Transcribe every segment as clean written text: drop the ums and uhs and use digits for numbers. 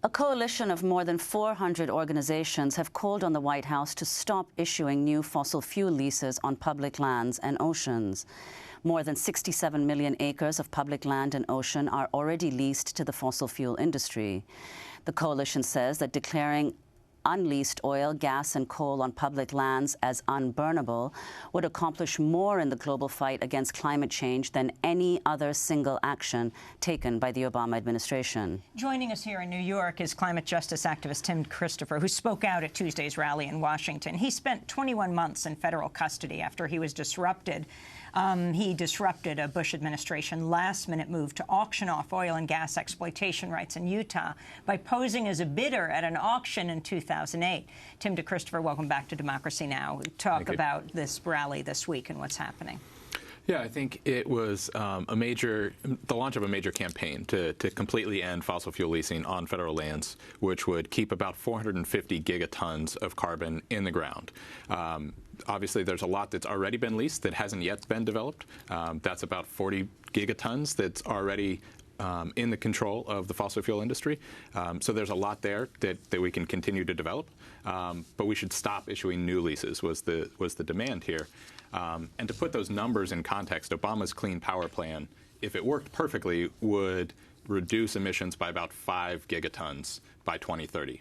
A coalition of more than 400 organizations have called on the White House to stop issuing new fossil fuel leases on public lands and oceans. More than 67 million acres of public land and ocean are already leased to the fossil fuel industry. The coalition says that declaring unleased oil, gas and coal on public lands as unburnable would accomplish more in the global fight against climate change than any other single action taken by the Obama administration. Joining us here in New York is climate justice activist Tim DeChristopher, who spoke out at Tuesday's rally in Washington. He spent 21 months in federal custody after he was disrupted. He disrupted a Bush administration last-minute move to auction off oil and gas exploitation rights in Utah by posing as a bidder at an auction in 2008. Tim DeChristopher, welcome back to Democracy Now! Talk about this rally this week and what's happening. Yeah, I think it was the launch of a major campaign to completely end fossil fuel leasing on federal lands, which would keep about 450 gigatons of carbon in the ground. Obviously, there's a lot that's already been leased that hasn't yet been developed. That's about 40 gigatons that's already in the control of the fossil fuel industry. So there's a lot there that we can continue to develop. But we should stop issuing new leases was the demand here. And to put those numbers in context, Obama's Clean Power Plan, if it worked perfectly, would reduce emissions by about 5 gigatons by 2030.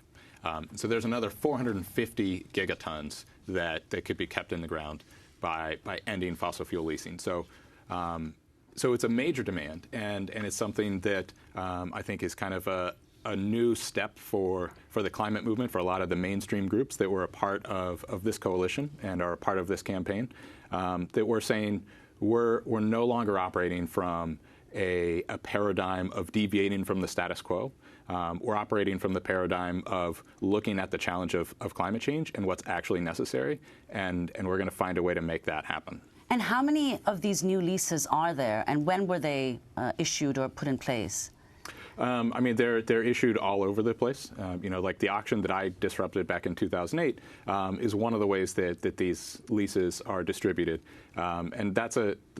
So there's another 450 gigatons that could be kept in the ground by ending fossil fuel leasing. So it's a major demand, and it's something that I think is kind of a new step for the climate movement, for a lot of the mainstream groups that were a part of this coalition and are a part of this campaign, that we're saying we're no longer operating from a paradigm of deviating from the status quo. We're operating from the paradigm of looking at the challenge of climate change and what's actually necessary, and we're going to find a way to make that happen. And how many of these new leases are there, and when were they issued or put in place? I mean, they're issued all over the place. Like the auction that I disrupted back in 2008 is one of the ways that these leases are distributed. And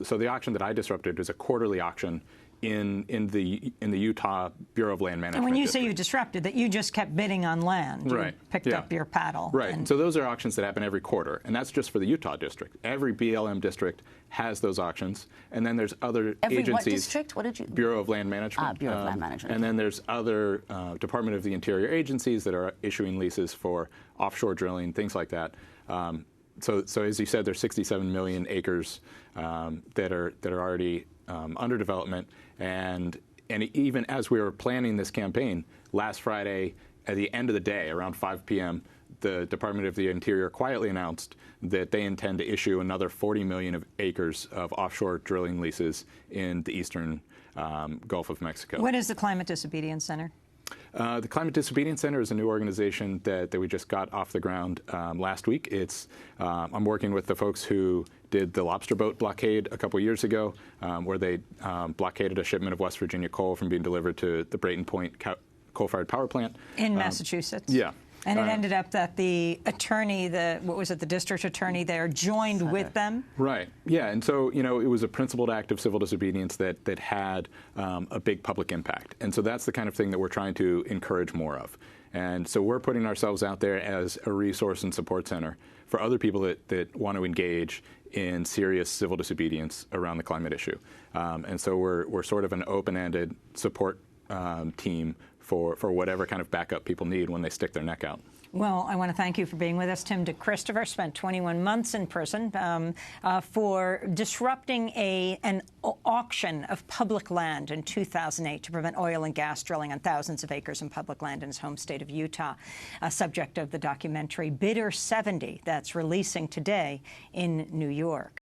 so the auction that I disrupted is a quarterly auction in the Utah Bureau of Land Management. And when you district. say you disrupted, that you just kept bidding on land. Right. You picked up your paddle. Right. And so those are auctions that happen every quarter, and that's just for the Utah district. Every BLM district has those auctions, and then there's other agencies. What district? What did you? Bureau of Land Management. Bureau of Land Management. And then there's other Department of the Interior agencies that are issuing leases for offshore drilling, things like that. So as you said, there's 67 million acres that are already under development, and even as we were planning this campaign, last Friday at the end of the day, around 5 p.m., the Department of the Interior quietly announced that they intend to issue another 40 million acres of offshore drilling leases in the eastern Gulf of Mexico. What is the Climate Disobedience Center? The Climate Disobedience Center is a new organization that we just got off the ground last week. I'm working with the folks who did the lobster boat blockade a couple years ago, where they blockaded a shipment of West Virginia coal from being delivered to the Brayton Point coal-fired power plant. In Massachusetts? Yeah. And it ended up that the attorney, the district attorney there, joined with them? Right. Yeah. And so, it was a principled act of civil disobedience that had a big public impact. And so that's the kind of thing that we're trying to encourage more of. And so we're putting ourselves out there as a resource and support center for other people that want to engage in serious civil disobedience around the climate issue. And so we're sort of an open-ended support team for whatever kind of backup people need when they stick their neck out. Well, I want to thank you for being with us. Tim DeChristopher spent 21 months in prison for disrupting an auction of public land in 2008 to prevent oil and gas drilling on thousands of acres in public land in his home state of Utah, a subject of the documentary Bidder 70 that's releasing today in New York.